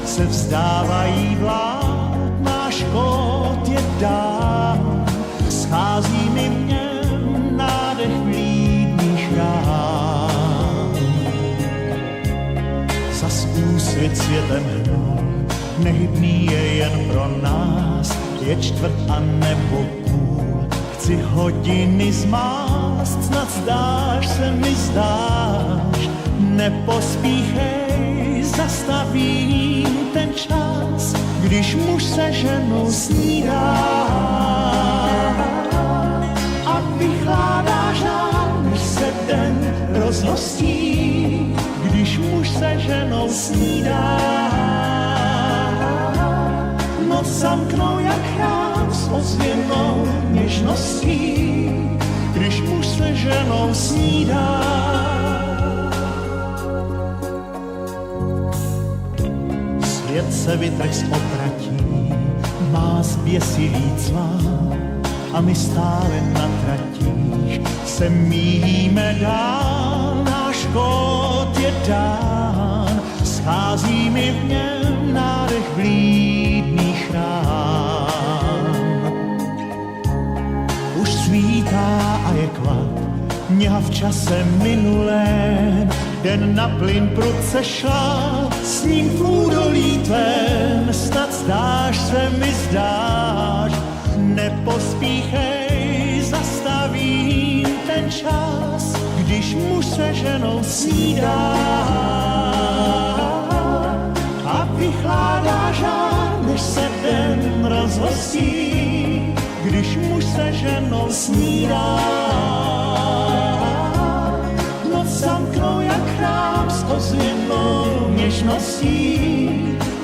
se vzdávají vlád. Náš kód je dán, schází mi v něm nádech vlídných rán. Zas úsvit světem hnul, nehybný je jen pro nás, je čtvrt a nebo půl. Chci hodiny zmást, snad zdáš se mi zdáš. Nepospíchej, zastavím ten čas, když muž se ženou snídá. A vychládá žár, než se den rozhostí, když muž se ženou snídá. Noc zamknou jak chrám s ozvěnou něžností, když muž se ženou snídá. Svět se vytrh opratí, má zběsilý cvák a my stále na tratích se míjíme dál. Náš kód je dán, schází mi v něm nádech vlídných rán. Už svítá a je klad, mňa v čase minulém, den na plyn prudce šla, s ním v údolí tvém, snad zdáš se mi zdáš. Nepospíchej, zastavím ten čas, když muž se ženou snídá. A vychládá žár, než se den rozhostí, když muž se ženou snídá. Noc zamknou jak chrám s ozvěnou něžností,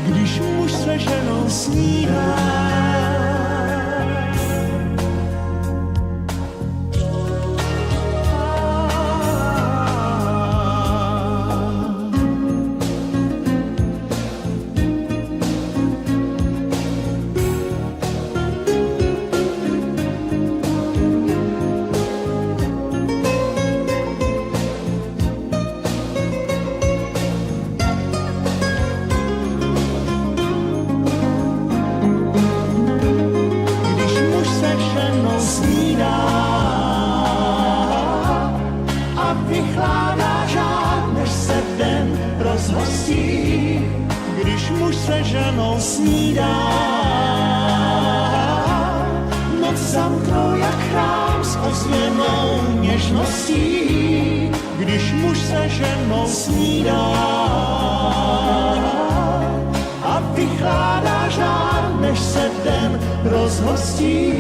když muž se ženou snídá. snídá. Noc zamknou jak chrám s ozvěnou něžností, když muž se ženou snídá a vychládá žár, než se den rozhostí.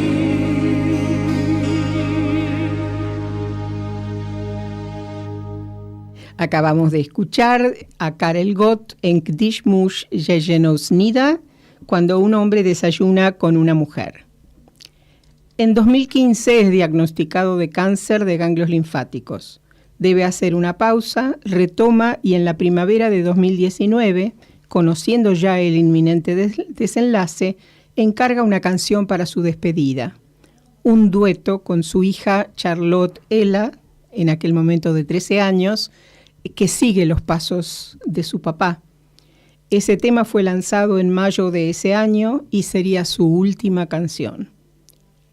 Acabamos de escuchar a Karel Gott en Když muž se ženou snídá, cuando un hombre desayuna con una mujer. En 2015 es diagnosticado de cáncer de ganglios linfáticos. Debe hacer una pausa, retoma y en la primavera de 2019, conociendo ya el inminente desenlace, encarga una canción para su despedida. Un dueto con su hija Charlotte Ella, en aquel momento de 13 años, que sigue los pasos de su papá. Ese tema fue lanzado en mayo de ese año y sería su última canción.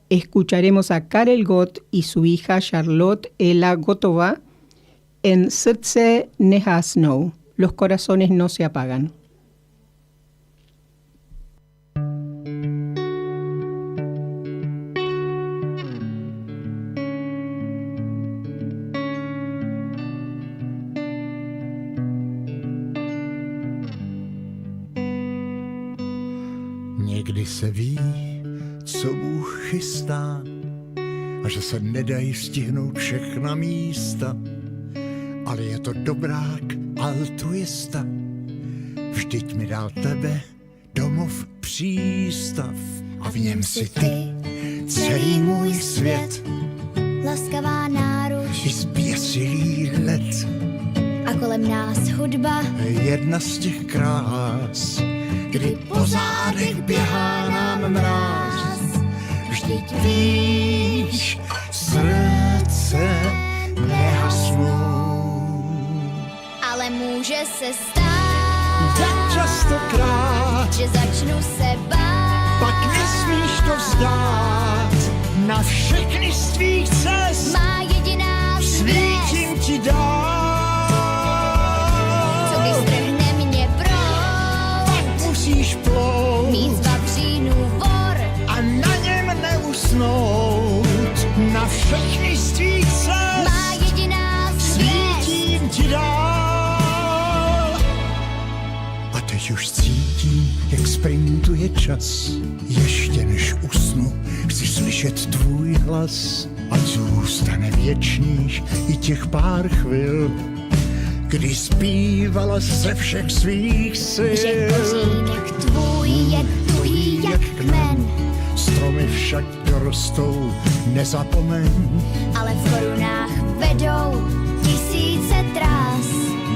Escucharemos a Karel Gott y su hija Charlotte Ella Gotová en Srdce nehasnou, Los corazones no se apagan. Někdy se ví, co Bůh chystá a že se nedají stihnout všechna místa, ale je to dobrák altruista. Vždyť mi dal tebe domov přístav a v něm si ty celý můj svět, laskavá náruč i zběsilý led a kolem nás hudba, jedna z těch krás, kdy po zádech běhá nám mráz. Vždyť víš, srdce nehasnou, ale může se stát, tak častokrát, že začnu se bát, pak nesmíš to vzdát. Na všechny z tvých cest má jediná svítím zvěst, ti dál. co vystrhne mě proud, Musíš plout mít z vavřínů vor a na něm neusnout. Na všechny z tvých cest má jediná zvěst, svítím ti dál. A teď už cítím, jak sprintuje čas. Ještě než usnu, chci slyšet tvůj hlas. Ať zůstane věčných i těch pár chvil, kdy zpívala ze všech svých sil. že kořín jak tvůj je tuhý jak kmen, Stromy však dorostou, nezapomeň. ale v korunách vedou tisíce trás.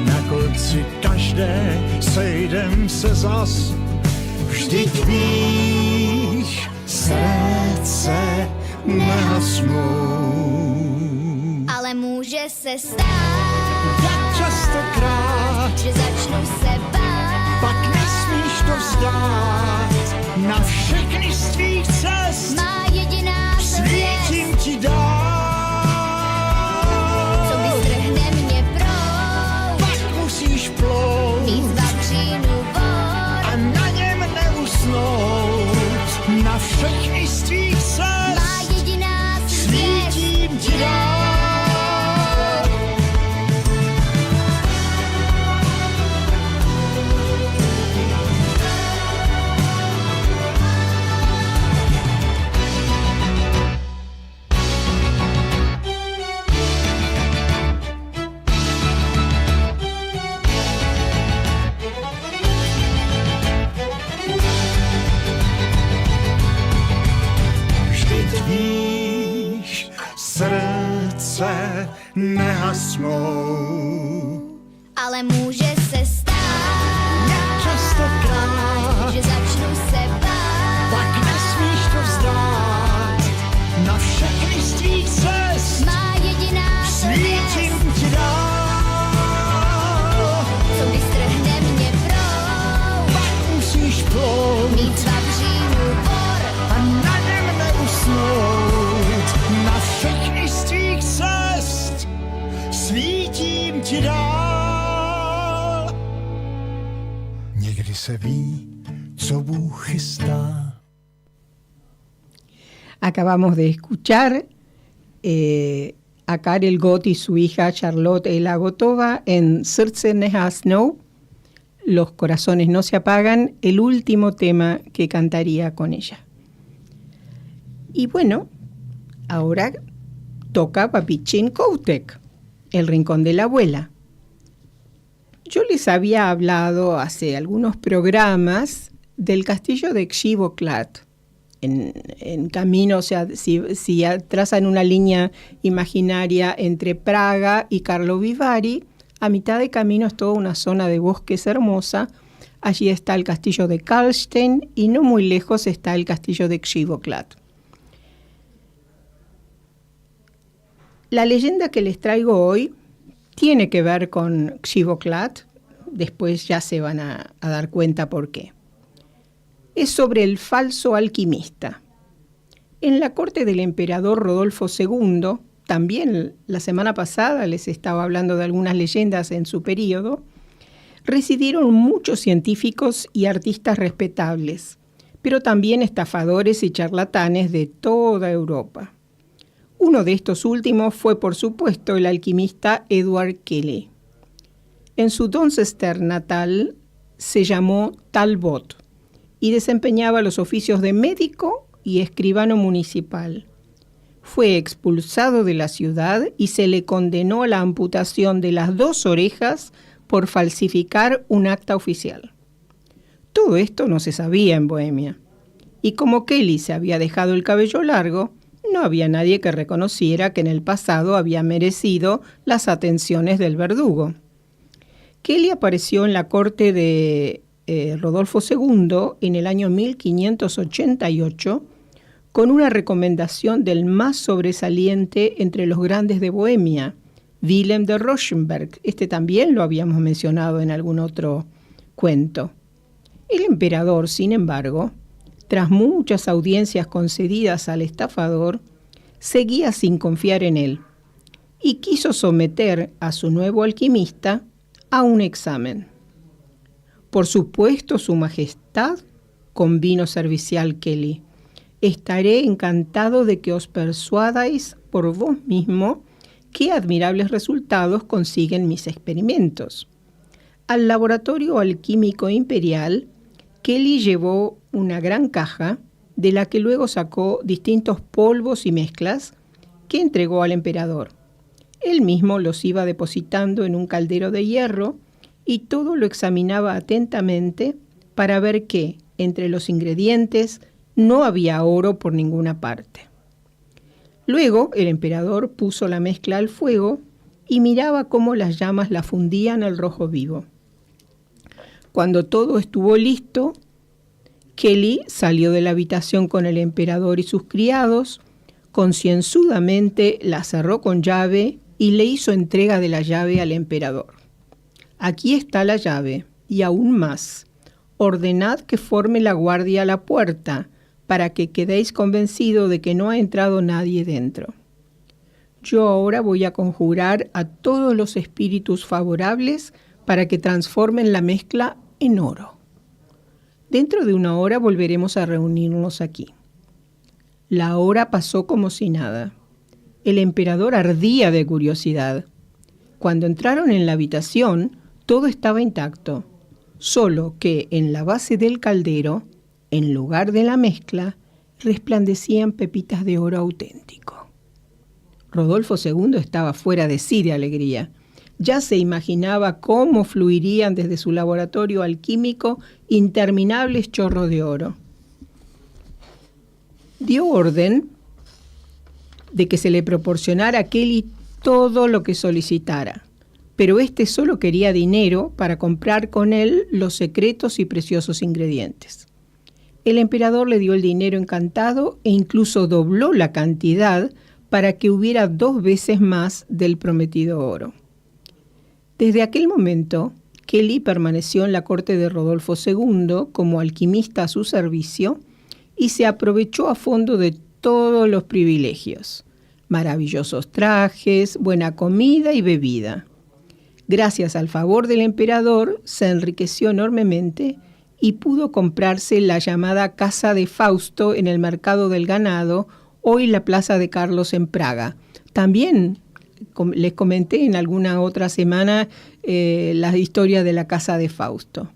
Na konci každé sejdem se zas. Vždyť víš, srdce nehasnou, Ale může se stát, tak častokrát, že začnu se bát, pak nesmíš to vzdát. Na všechny z tvých cest má jediná zvěst, svítím ti dál. co vystrhne mě proud, Pak musíš plout mít z vavřínu vor, a na něm neusnout. Na všechny z tvých cest má jediná zvěst, svítím ti dál. Vždyť víš, srdce nehasnou, ale může se stát, častokrát, že začnu se bát, pak nesmíš to vzdát. Na všechny z tvých cest má jediná zvěst, svítím ti dál. co vystrhne mě proud, Pak musíš plout mít z vavřínu vor, a na něm neusnout. Na všechny z tvých cest svítím ti dál. Acabamos de escuchar a Karel Gott y su hija Charlotte Elagotova en Serce nehasnou, Los corazones no se apagan, el último tema que cantaría con ella. Y bueno, ahora toca Papichín Koutek, El rincón de la abuela. Yo les había hablado hace algunos programas del castillo de Křivoklát. En camino, o sea, si trazan una línea imaginaria entre Praga y Karlovy Vary, a mitad de camino es toda una zona de bosques hermosa. Allí está el castillo de Karlstein y no muy lejos está el castillo de Křivoklát. La leyenda que les traigo hoy tiene que ver con Křivoklát, después ya se van a dar cuenta por qué. Es sobre el falso alquimista. En la corte del emperador Rodolfo II, también la semana pasada les estaba hablando de algunas leyendas en su período, residieron muchos científicos y artistas respetables, pero también estafadores y charlatanes de toda Europa. Uno de estos últimos fue, por supuesto, el alquimista Edward Kelly. En su Doncaster natal se llamó Talbot y desempeñaba los oficios de médico y escribano municipal. Fue expulsado de la ciudad y se le condenó a la amputación de las 2 orejas por falsificar un acta oficial. Todo esto no se sabía en Bohemia, y como Kelly se había dejado el cabello largo, no había nadie que reconociera que en el pasado había merecido las atenciones del verdugo. Kelly apareció en la corte de Rodolfo II en el año 1588 con una recomendación del más sobresaliente entre los grandes de Bohemia, Wilhelm de Rauschenberg. Este también lo habíamos mencionado en algún otro cuento. El emperador, sin embargo, tras muchas audiencias concedidas al estafador, seguía sin confiar en él y quiso someter a su nuevo alquimista a un examen. Por supuesto, su majestad, convino servicial Kelly, estaré encantado de que os persuadáis por vos mismo qué admirables resultados consiguen mis experimentos. Al laboratorio alquímico imperial, Kelly llevó una gran caja de la que luego sacó distintos polvos y mezclas que entregó al emperador. Él mismo los iba depositando en un caldero de hierro y todo lo examinaba atentamente para ver que, entre los ingredientes, no había oro por ninguna parte. Luego el emperador puso la mezcla al fuego y miraba cómo las llamas la fundían al rojo vivo. Cuando todo estuvo listo, Kelly salió de la habitación con el emperador y sus criados, concienzudamente la cerró con llave y le hizo entrega de la llave al emperador. Aquí está la llave, y aún más. Ordenad que forme la guardia a la puerta, para que quedéis convencido de que no ha entrado nadie dentro. Yo ahora voy a conjurar a todos los espíritus favorables para que transformen la mezcla en oro. Dentro de 1 hora volveremos a reunirnos aquí. La hora pasó como si nada. El emperador ardía de curiosidad. Cuando entraron en la habitación, todo estaba intacto, solo que en la base del caldero, en lugar de la mezcla, resplandecían pepitas de oro auténtico. Rodolfo II estaba fuera de sí de alegría. Ya se imaginaba cómo fluirían desde su laboratorio alquímico interminables chorros de oro. Dio orden de que se le proporcionara a Kelly todo lo que solicitara, pero éste solo quería dinero para comprar con él los secretos y preciosos ingredientes. El emperador le dio el dinero encantado e incluso dobló la cantidad para que hubiera 2 veces más del prometido oro. Desde aquel momento, Kelly permaneció en la corte de Rodolfo II como alquimista a su servicio y se aprovechó a fondo de todos los privilegios, maravillosos trajes, buena comida y bebida. Gracias al favor del emperador, se enriqueció enormemente y pudo comprarse la llamada Casa de Fausto en el mercado del ganado, hoy la Plaza de Carlos en Praga. También les comenté en alguna otra semana la historia de la casa de Fausto.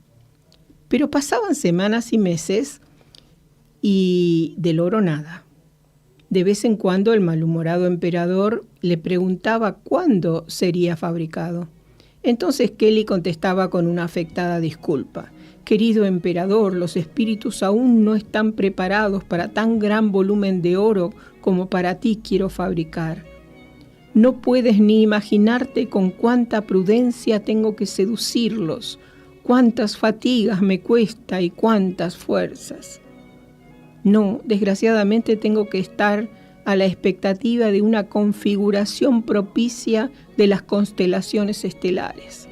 Pero pasaban semanas y meses y del oro nada. De vez en cuando el malhumorado emperador le preguntaba cuándo sería fabricado. Entonces Kelly contestaba con una afectada disculpa. Querido emperador, los espíritus aún no están preparados para tan gran volumen de oro como para ti quiero fabricar. No puedes ni imaginarte con cuánta prudencia tengo que seducirlos, cuántas fatigas me cuesta y cuántas fuerzas. No, desgraciadamente tengo que estar a la expectativa de una configuración propicia de las constelaciones estelares.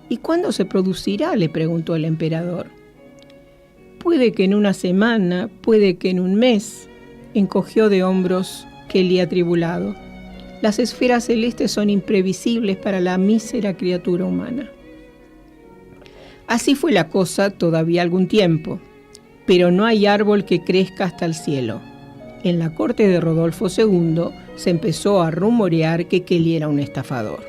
¿Y cuándo se producirá?, le preguntó el emperador. Puede que en una semana, puede que en un mes, encogió de hombros Kelly atribulado. Las esferas celestes son imprevisibles para la mísera criatura humana. Así fue la cosa todavía algún tiempo, pero no hay árbol que crezca hasta el cielo. En la corte de Rodolfo II se empezó a rumorear que Kelly era un estafador.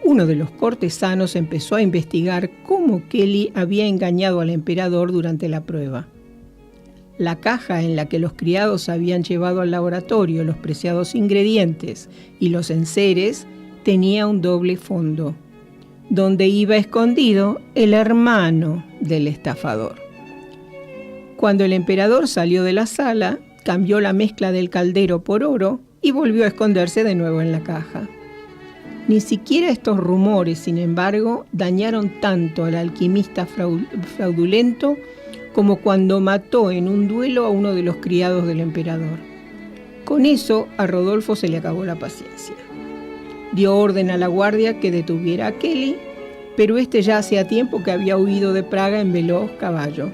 Uno de los cortesanos empezó a investigar cómo Kelly había engañado al emperador durante la prueba. La caja en la que los criados habían llevado al laboratorio los preciados ingredientes y los enseres tenía un doble fondo, donde iba escondido el hermano del estafador. Cuando el emperador salió de la sala, cambió la mezcla del caldero por oro y volvió a esconderse de nuevo en la caja. Ni siquiera estos rumores, sin embargo, dañaron tanto al alquimista fraudulento como cuando mató en un duelo a uno de los criados del emperador. Con eso, a Rodolfo se le acabó la paciencia. Dio orden a la guardia que detuviera a Kelly, pero este ya hacía tiempo que había huido de Praga en veloz caballo.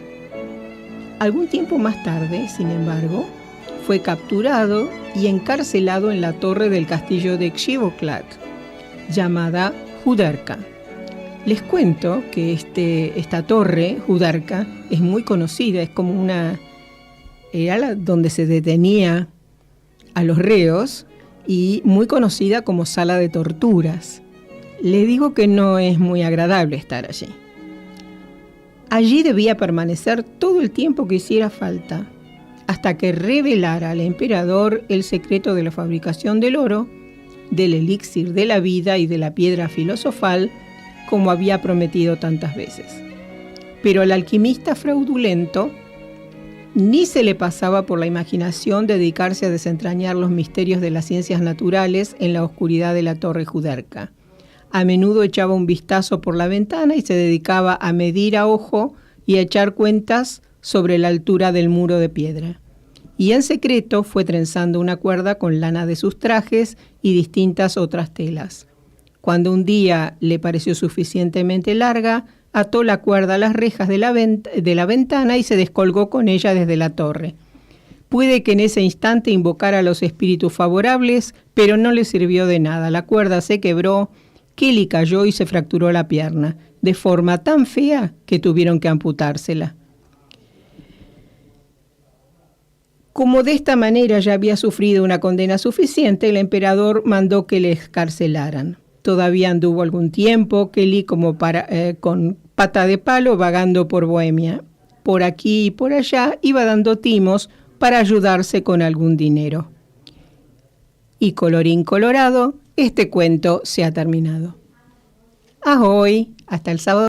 Algún tiempo más tarde, sin embargo, fue capturado y encarcelado en la torre del castillo de Křivoklát, llamada Juderka. Les cuento que esta torre, Juderka, es muy conocida, es como era donde se detenía a los reos y muy conocida como sala de torturas. Le digo que no es muy agradable estar allí. Allí debía permanecer todo el tiempo que hiciera falta, hasta que revelara al emperador el secreto de la fabricación del oro, del elixir de la vida y de la piedra filosofal, como había prometido tantas veces. Pero al alquimista fraudulento ni se le pasaba por la imaginación dedicarse a desentrañar los misterios de las ciencias naturales en la oscuridad de la torre Juderka. A menudo echaba un vistazo por la ventana y se dedicaba a medir a ojo y a echar cuentas sobre la altura del muro de piedra. Y en secreto fue trenzando una cuerda con lana de sus trajes y distintas otras telas. Cuando un día le pareció suficientemente larga, ató la cuerda a las rejas de la ventana y se descolgó con ella desde la torre. Puede que en ese instante invocara a los espíritus favorables, pero no le sirvió de nada. La cuerda se quebró, Kelly cayó y se fracturó la pierna, de forma tan fea que tuvieron que amputársela. Como de esta manera ya había sufrido una condena suficiente, el emperador mandó que le excarcelaran. Todavía anduvo algún tiempo Kelly con pata de palo vagando por Bohemia. Por aquí y por allá iba dando timos para ayudarse con algún dinero. Y colorín colorado, este cuento se ha terminado. Ahoy, hasta el sábado.